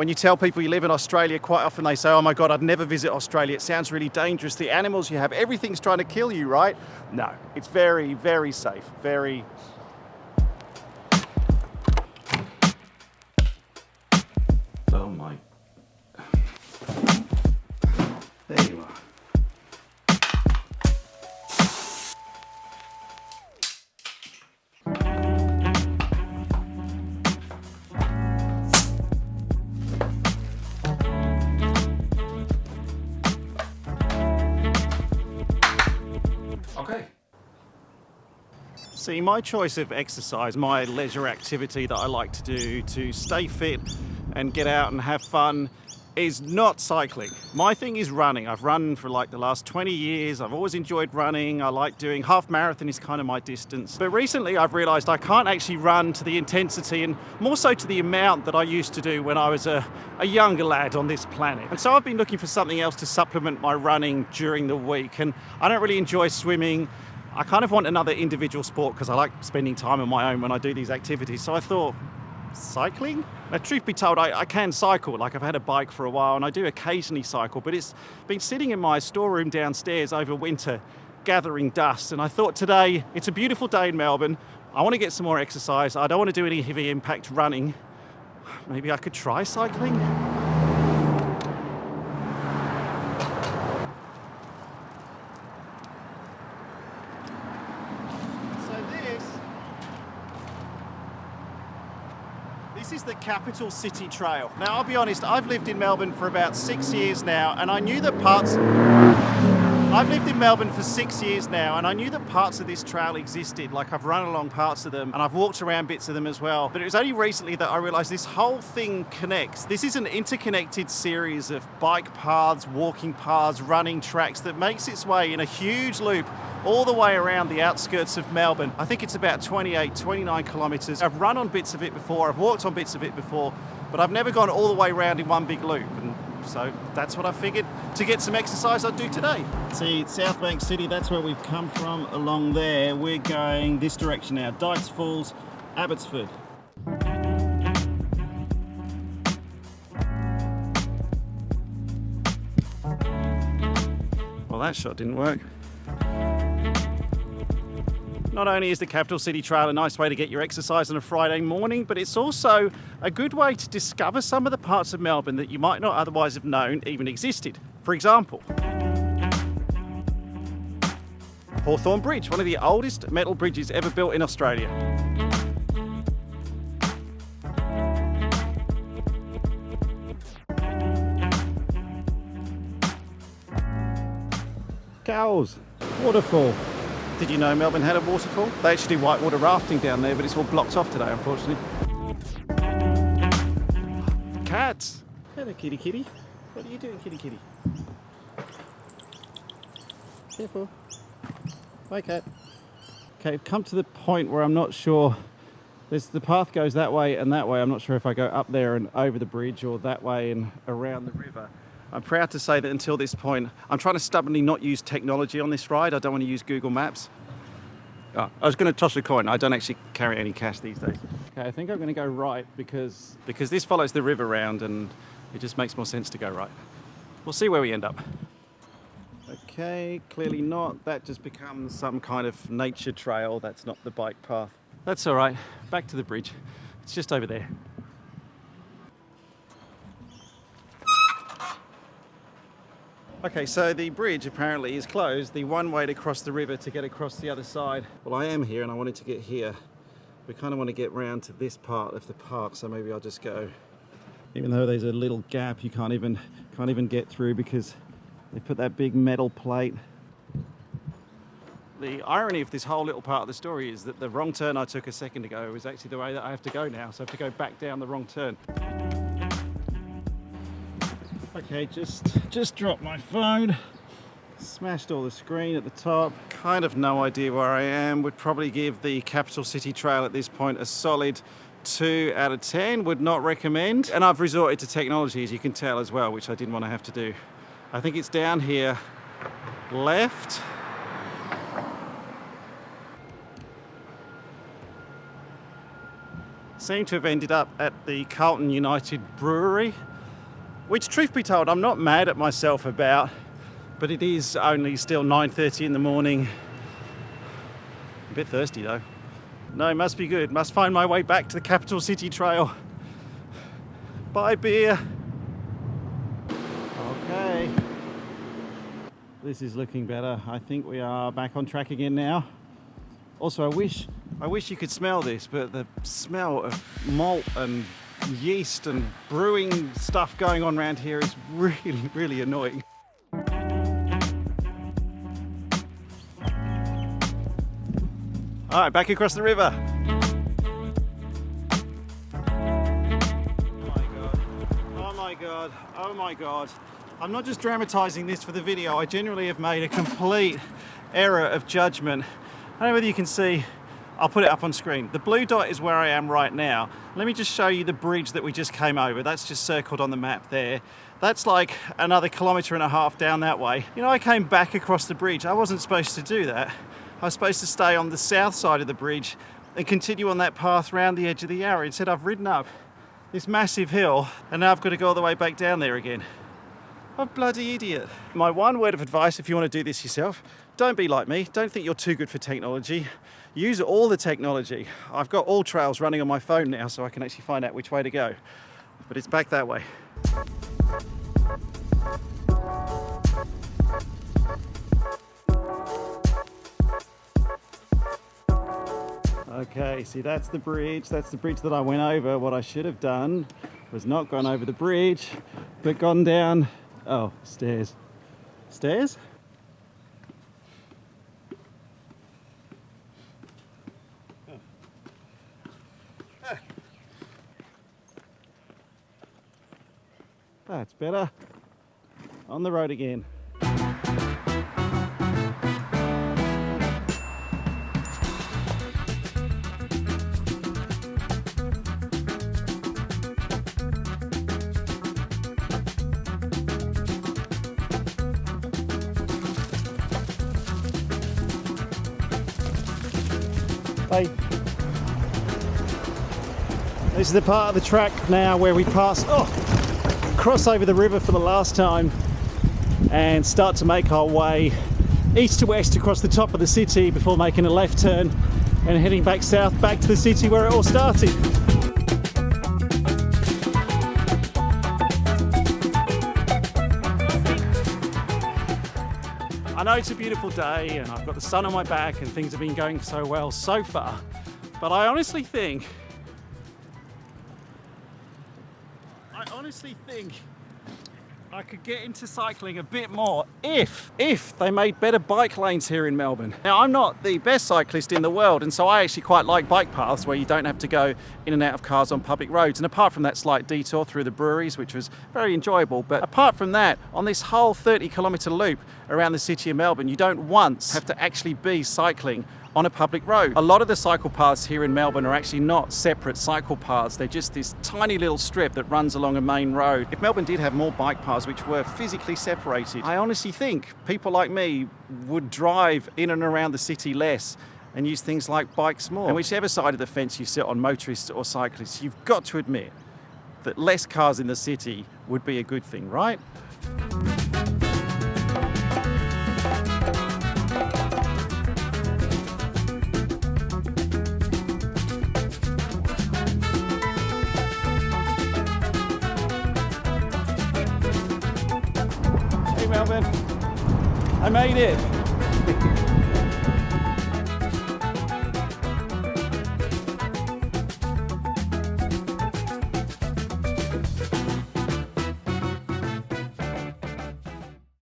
When you tell people you live in Australia, quite often they say, oh my God, I'd never visit Australia. It sounds really dangerous. The animals you have, everything's trying to kill you, right? No, it's very, very safe. Very... Oh my... There you are. Okay. See, my choice of exercise, my leisure activity that I like to do to stay fit and get out and have fun is not cycling. My thing is running. I've run for like the last 20 years. I've always enjoyed running. I like doing half marathon is kind of my distance. But recently I've realized I can't actually run to the intensity and more so to the amount that I used to do when I was a younger lad on this planet. And so I've been looking for something else to supplement my running during the week. And I don't really enjoy swimming. I kind of want another individual sport because I like spending time on my own when I do these activities. So I thought, cycling? Now, truth be told, I can cycle. Like, I've had a bike for a while and I do occasionally cycle, but it's been sitting in my storeroom downstairs over winter gathering dust. And I thought today, it's a beautiful day in Melbourne. I want to get some more exercise. I don't want to do any heavy impact running. Maybe I could try cycling? This is the Capital City Trail. Now, I'll be honest, I've lived in Melbourne for about 6 years now, and I knew that I've lived in Melbourne for 6 years now, and I knew that parts of this trail existed. Like, I've run along parts of them, and I've walked around bits of them as well. But it was only recently that I realised this whole thing connects. This is an interconnected series of bike paths, walking paths, running tracks that makes its way in a huge loop all the way around the outskirts of Melbourne. I think it's about 28, 29 kilometres. I've run on bits of it before, I've walked on bits of it before, but I've never gone all the way around in one big loop. And so that's what I figured to get some exercise I'd do today. See, Southbank City, that's where we've come from. Along there, we're going this direction now. Dykes Falls, Abbotsford. Well, that shot didn't work. Not only is the Capital City Trail a nice way to get your exercise on a Friday morning, but it's also a good way to discover some of the parts of Melbourne that you might not otherwise have known even existed. For example, Hawthorn Bridge, one of the oldest metal bridges ever built in Australia. Cows, waterfall. Did you know Melbourne had a waterfall? They actually do whitewater rafting down there, but it's all blocked off today, unfortunately. Cats. Hello, kitty kitty. What are you doing, kitty kitty? Careful. Bye, cat. Okay, I've come to the point where I'm not sure. The path goes that way and that way. I'm not sure if I go up there and over the bridge or that way and around the river. I'm proud to say that until this point, I'm trying to stubbornly not use technology on this ride. I don't want to use Google Maps. Oh, I was going to toss a coin. I don't actually carry any cash these days. Okay, I think I'm going to go right because this follows the river round and it just makes more sense to go right. We'll see where we end up. Okay, clearly not. That just becomes some kind of nature trail. That's not the bike path. That's all right. Back to the bridge. It's just over there. Okay, so the bridge apparently is closed, the one way to cross the river to get across the other side. Well, I am here and I wanted to get here. We kind of want to get round to this part of the park, so maybe I'll just go. Even though there's a little gap, you can't even get through because they put that big metal plate. The irony of this whole little part of the story is that the wrong turn I took a second ago is actually the way that I have to go now, so I have to go back down the wrong turn. Okay, just dropped my phone, smashed all the screen at the top. Kind of no idea where I am. Would probably give the Capital City Trail at this point a solid 2 out of 10. Would not recommend. And I've resorted to technology, as you can tell as well, which I didn't want to have to do. I think it's down here, left. seem to have ended up at the Carlton United Brewery, which, truth be told, I'm not mad at myself about, but it is only still 9:30 in the morning. A bit thirsty though. No, must be good. Must find my way back to the Capital City Trail. Buy beer. Okay. This is looking better. I think we are back on track again now. Also, I wish you could smell this, but the smell of malt and yeast and brewing stuff going on around here is really, really annoying. All right, back across the river. Oh my God, oh my God. I'm not just dramatizing this for the video. I genuinely have made a complete error of judgment. I don't know whether you can see, I'll put it up on screen. The blue dot is where I am right now. Let me just show you the bridge that we just came over. That's just circled on the map there. That's like another 1.5 kilometers down that way. You know, I came back across the bridge. I wasn't supposed to do that. I was supposed to stay on the south side of the bridge and continue on that path round the edge of the Yarra. Instead, I've ridden up this massive hill and now I've got to go all the way back down there again. I'm a bloody idiot. My one word of advice, if you want to do this yourself, don't be like me. Don't think you're too good for technology. Use all the technology. I've got all trails running on my phone now, so I can actually find out which way to go. But it's back that way. Okay, see, that's the bridge. That's the bridge that I went over. What I should have done was not gone over the bridge, but gone down. Oh, stairs. Stairs? That's better. On the road again. Bye. This is the part of the track now where we cross over the river for the last time and start to make our way east to west across the top of the city before making a left turn and heading back south, back to the city where it all started. I know it's a beautiful day and I've got the sun on my back and things have been going so well so far, but I honestly think I could get into cycling a bit more if they made better bike lanes here in Melbourne. Now, I'm not the best cyclist in the world, and so I actually quite like bike paths where you don't have to go in and out of cars on public roads. And apart from that slight detour through the breweries, which was very enjoyable, but apart from that, on this whole 30-kilometre loop around the city of Melbourne, you don't once have to actually be cycling on a public road. A lot of the cycle paths here in Melbourne are actually not separate cycle paths. They're just this tiny little strip that runs along a main road. If Melbourne did have more bike paths which were physically separated, I honestly think people like me would drive in and around the city less and use things like bikes more. And whichever side of the fence you sit on, motorists or cyclists, you've got to admit that less cars in the city would be a good thing, right? Melbourne, I made it.